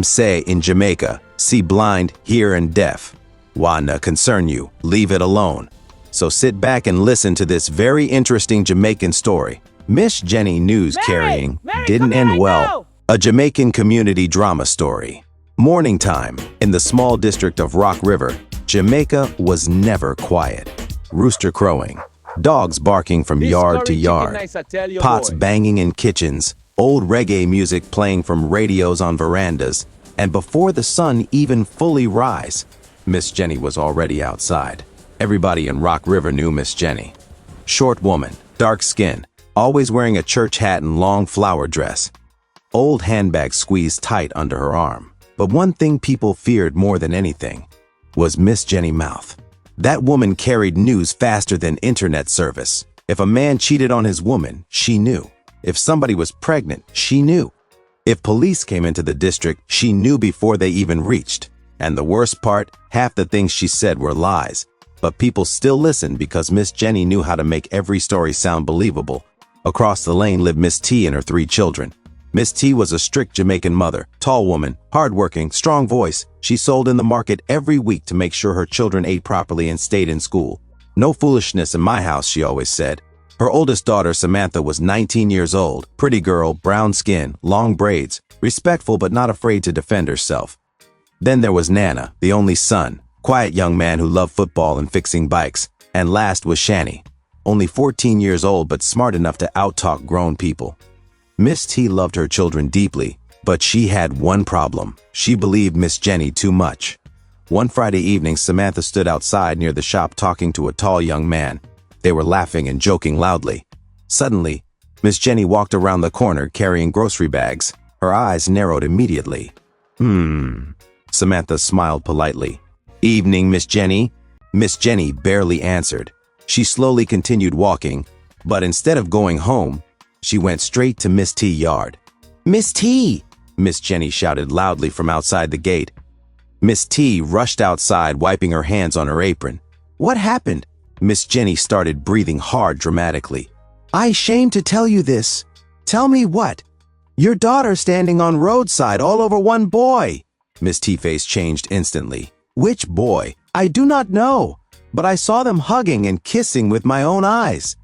say in Jamaica, see blind, hear and deaf. Wanna concern you, leave it alone. So sit back and listen to this very interesting Jamaican story. Miss Jenny news carrying didn't end well. A Jamaican community drama story. Morning time in the small district of Rock River, Jamaica was never quiet. Rooster crowing, dogs barking from yard to yard, pots banging in kitchens, old reggae music playing from radios on verandas, and before the sun even fully rise, Miss Jenny was already outside. Everybody in Rock River knew Miss Jenny. Short woman, dark skin, always wearing a church hat and long flower dress. Old handbag squeezed tight under her arm. But one thing people feared more than anything was Miss Jenny mouth. That woman carried news faster than internet service. If a man cheated on his woman, she knew. If somebody was pregnant, she knew. If police came into the district, she knew before they even reached. And the worst part, half the things she said were lies. But people still listened because Miss Jenny knew how to make every story sound believable. Across the lane lived Miss T and her 3 children. Miss T was a strict Jamaican mother, tall woman, hardworking, strong voice. She sold in the market every week to make sure her children ate properly and stayed in school. No foolishness in my house, she always said. Her oldest daughter, Samantha, was 19 years old, pretty girl, brown skin, long braids, respectful but not afraid to defend herself. Then there was Nana, the only son, quiet young man who loved football and fixing bikes. And last was Shani, only 14 years old but smart enough to outtalk grown people. Miss T loved her children deeply, but she had one problem. She believed Miss Jenny too much. One Friday evening, Samantha stood outside near the shop talking to a tall young man. They were laughing and joking loudly. Suddenly, Miss Jenny walked around the corner carrying grocery bags. Her eyes narrowed immediately. Samantha smiled politely. Evening, Miss Jenny. Miss Jenny barely answered. She slowly continued walking, but instead of going home, she went straight to Miss T's yard. Miss T! Miss Jenny shouted loudly from outside the gate. Miss T rushed outside, wiping her hands on her apron. What happened? Miss Jenny started breathing hard dramatically. I shame to tell you this. Tell me what? Your daughter standing on roadside all over one boy. Miss T face changed instantly. Which boy? I do not know, but I saw them hugging and kissing with my own eyes.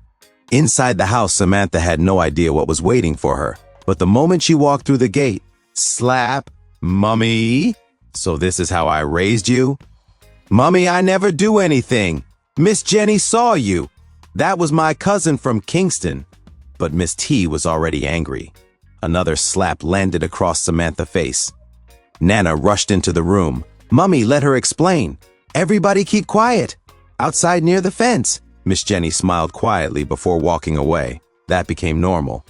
Inside the house, Samantha had no idea what was waiting for her, but the moment she walked through the gate, slap, Mummy, so this is how I raised you? Mummy, I never do anything. Miss Jenny saw you. That was my cousin from Kingston. But Miss T was already angry. Another slap landed across Samantha's face. Nana rushed into the room. Mummy, let her explain. Everybody keep quiet. Outside near the fence. Miss Jenny smiled quietly before walking away. That became normal.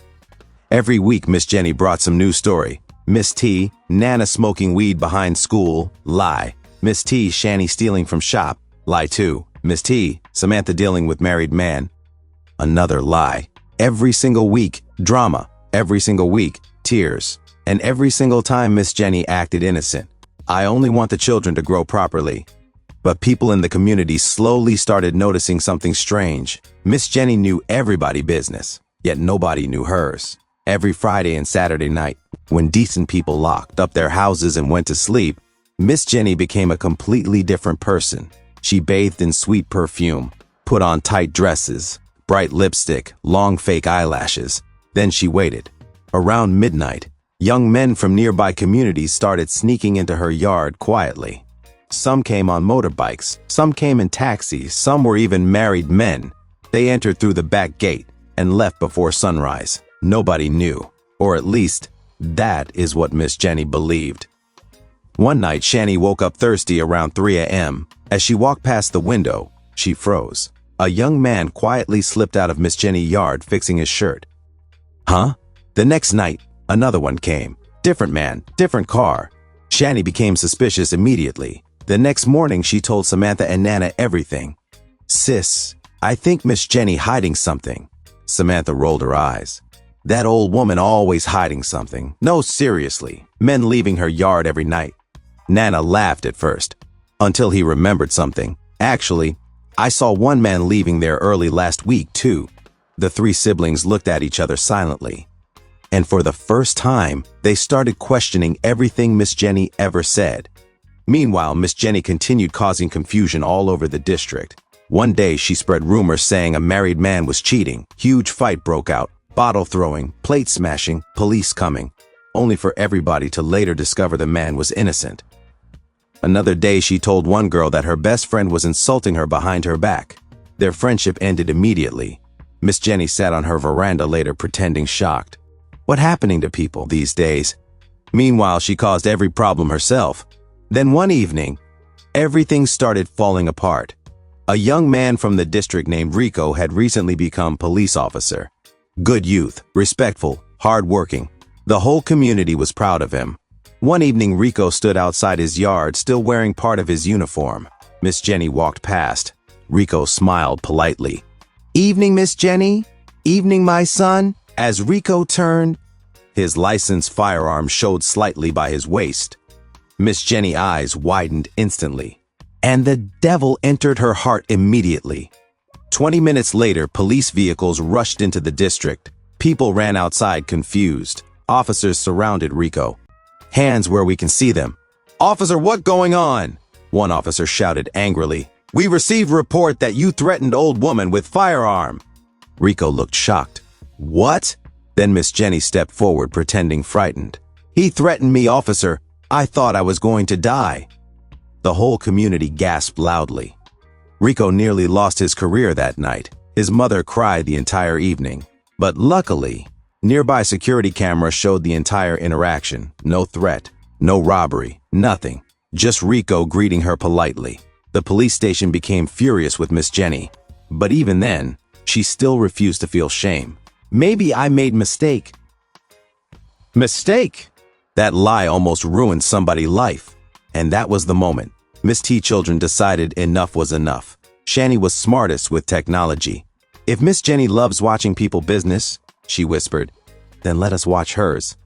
Every week, Miss Jenny brought some new story. Miss T, Nana smoking weed behind school, lie. Miss T, Shani stealing from shop, lie too. Miss T, Samantha dealing with married man, another lie. Every single week, drama. Every single week, tears. And every single time Miss Jenny acted innocent. I only want the children to grow properly. But people in the community slowly started noticing something strange. Miss Jenny knew everybody's business, yet nobody knew hers. Every Friday and Saturday night, when decent people locked up their houses and went to sleep, Miss Jenny became a completely different person. She bathed in sweet perfume, put on tight dresses, bright lipstick, long fake eyelashes. Then she waited. Around midnight, young men from nearby communities started sneaking into her yard quietly. Some came on motorbikes, some came in taxis, some were even married men. They entered through the back gate and left before sunrise. Nobody knew, or at least, that is what Miss Jenny believed. One night, Shani woke up thirsty around 3 a.m. As she walked past the window, she froze. A young man quietly slipped out of Miss Jenny's yard fixing his shirt. Huh? The next night, another one came. Different man, different car. Shani became suspicious immediately. The next morning, she told Samantha and Nana everything. Sis, I think Miss Jenny hiding something. Samantha rolled her eyes. That old woman always hiding something. No, seriously. Men leaving her yard every night. Nana laughed at first, until he remembered something. Actually, I saw one man leaving there early last week, too. The 3 siblings looked at each other silently. And for the first time, they started questioning everything Miss Jenny ever said. Meanwhile, Miss Jenny continued causing confusion all over the district. One day, she spread rumors saying a married man was cheating. Huge fight broke out, bottle throwing, plate smashing, police coming, only for everybody to later discover the man was innocent. Another day, she told one girl that her best friend was insulting her behind her back. Their friendship ended immediately. Miss Jenny sat on her veranda later pretending shocked. What happening to people these days? Meanwhile, she caused every problem herself. Then one evening, everything started falling apart. A young man from the district named Rico had recently become police officer. Good youth, respectful, hardworking. The whole community was proud of him. One evening, Rico stood outside his yard, still wearing part of his uniform. Miss Jenny walked past. Rico smiled politely. "Evening, Miss Jenny. Evening, my son." As Rico turned, his licensed firearm showed slightly by his waist. Miss Jenny's eyes widened instantly, and the devil entered her heart immediately. 20 minutes later, police vehicles rushed into the district. People ran outside confused. Officers surrounded Rico. "Hands where we can see them." "Officer, what going on?" One officer shouted angrily. "We received report that you threatened old woman with firearm." Rico looked shocked. "What?" Then Miss Jenny stepped forward, pretending frightened. "He threatened me, officer. I thought I was going to die." The whole community gasped loudly. Rico nearly lost his career that night. His mother cried the entire evening. But luckily, nearby security cameras showed the entire interaction. No threat, no robbery, nothing. Just Rico greeting her politely. The police station became furious with Miss Jenny. But even then, she still refused to feel shame. "Maybe I made mistake." Mistake? That lie almost ruined somebody's life. And that was the moment. Miss T children decided enough was enough. Shani was smartest with technology. "If Miss Jenny loves watching people business," she whispered, "then let us watch hers."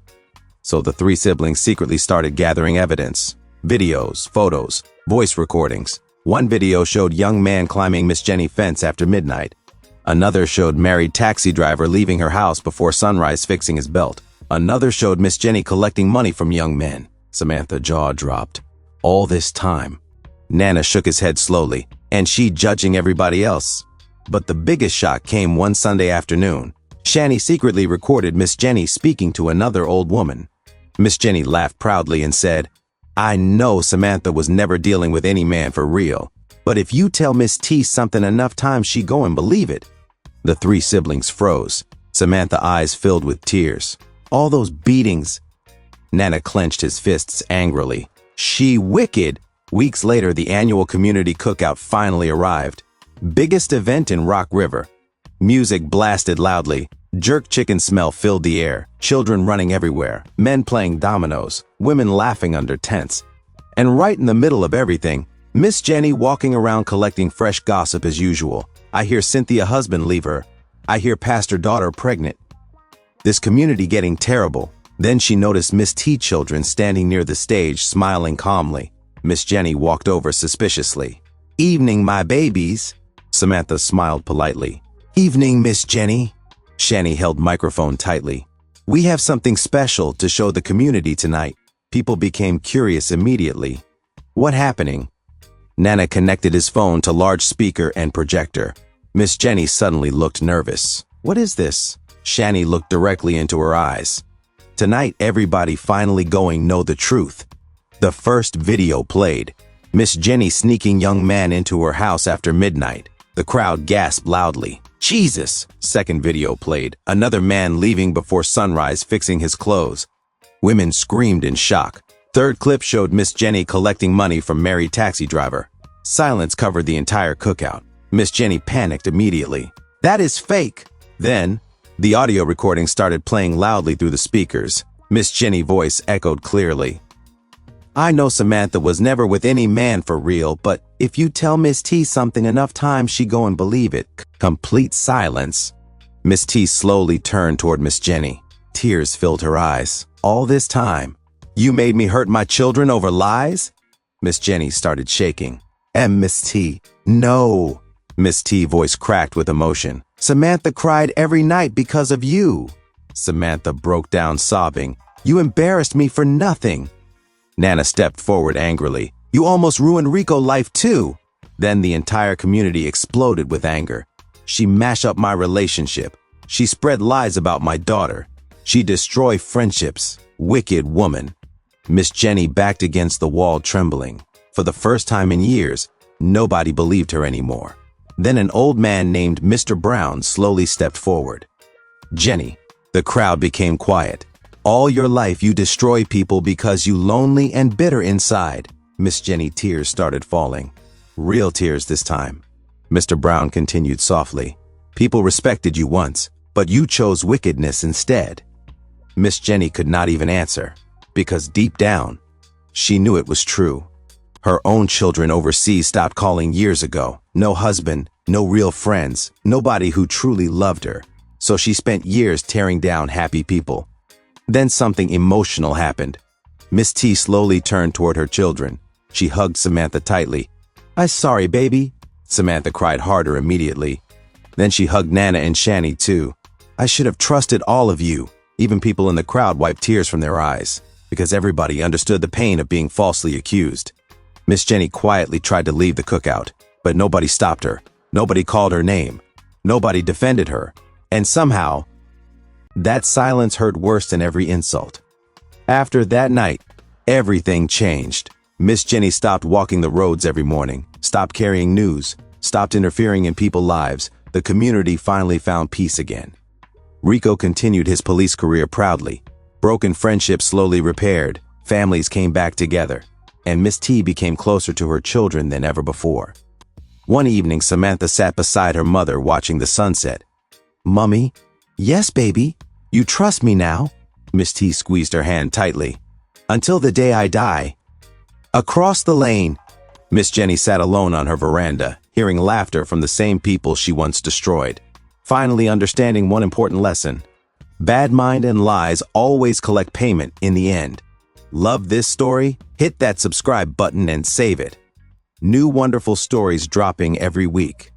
So the three siblings secretly started gathering evidence. Videos, photos, voice recordings. One video showed young man climbing Miss Jenny fence after midnight. Another showed married taxi driver leaving her house before sunrise fixing his belt. Another showed Miss Jenny collecting money from young men. Samantha's jaw dropped. All this time, Nana shook his head slowly, and she judging everybody else. But the biggest shock came one Sunday afternoon. Shani secretly recorded Miss Jenny speaking to another old woman. Miss Jenny laughed proudly and said, "I know Samantha was never dealing with any man for real, but if you tell Miss T something enough times, she go and believe it." The three siblings froze. Samantha's eyes filled with tears. All those beatings. Nana clenched his fists angrily. She wicked. Weeks later, the annual community cookout finally arrived. Biggest event in Rock River. Music blasted loudly. Jerk chicken smell filled the air. Children running everywhere. Men playing dominoes. Women laughing under tents. And right in the middle of everything, Miss Jenny walking around collecting fresh gossip as usual. I hear Cynthia husband leave her. I hear pastor daughter pregnant. This community getting terrible. Then she noticed Miss T children standing near the stage, smiling calmly. Miss Jenny walked over suspiciously. "Evening, my babies." Samantha smiled politely. "Evening, Miss Jenny." Shani held microphone tightly. "We have something special to show the community tonight." People became curious immediately. "What happening?" Nana connected his phone to large speaker and projector. Miss Jenny suddenly looked nervous. "What is this?" Shani looked directly into her eyes. "Tonight, everybody finally going know the truth." The first video played. Miss Jenny sneaking young man into her house after midnight. The crowd gasped loudly. "Jesus!" Second video played. Another man leaving before sunrise fixing his clothes. Women screamed in shock. Third clip showed Miss Jenny collecting money from married taxi driver. Silence covered the entire cookout. Miss Jenny panicked immediately. "That is fake!" Then, the audio recording started playing loudly through the speakers. Miss Jenny's voice echoed clearly. "I know Samantha was never with any man for real, but if you tell Miss T something enough times, she go and believe it." Complete silence. Miss T slowly turned toward Miss Jenny. Tears filled her eyes. "All this time, you made me hurt my children over lies?" Miss Jenny started shaking. Miss T, no." Miss T voice cracked with emotion. "Samantha cried every night because of you." Samantha broke down sobbing. "You embarrassed me for nothing." Nana stepped forward angrily. "You almost ruined Rico's life too." Then the entire community exploded with anger. "She mashed up my relationship. She spread lies about my daughter. She destroyed friendships. Wicked woman." Miss Jenny backed against the wall trembling. For the first time in years, nobody believed her anymore. Then an old man named Mr. Brown slowly stepped forward. "Jenny," the crowd became quiet. "All your life you destroy people because you lonely and bitter inside." Miss Jenny tears started falling. Real tears this time. Mr. Brown continued softly. "People respected you once, but you chose wickedness instead." Miss Jenny could not even answer, because deep down, she knew it was true. Her own children overseas stopped calling years ago. No husband, no real friends, nobody who truly loved her. So she spent years tearing down happy people. Then something emotional happened. Miss T slowly turned toward her children. She hugged Samantha tightly. "I'm sorry, baby." Samantha cried harder immediately. Then she hugged Nana and Shani too. "I should have trusted all of you." Even people in the crowd wiped tears from their eyes, because everybody understood the pain of being falsely accused. Miss Jenny quietly tried to leave the cookout, but nobody stopped her. Nobody called her name. Nobody defended her. And somehow, that silence hurt worse than every insult. After that night, everything changed. Miss Jenny stopped walking the roads every morning, stopped carrying news, stopped interfering in people's lives. The community finally found peace again. Rico continued his police career proudly. Broken friendships slowly repaired, families came back together, and Miss T became closer to her children than ever before. One evening, Samantha sat beside her mother watching the sunset. "Mummy?" "Yes, baby. You trust me now?" Miss T squeezed her hand tightly. "Until the day I die." Across the lane, Miss Jenny sat alone on her veranda, hearing laughter from the same people she once destroyed. Finally understanding one important lesson. Bad mind and lies always collect payment in the end. Love this story? Hit that subscribe button and save it. New wonderful stories dropping every week.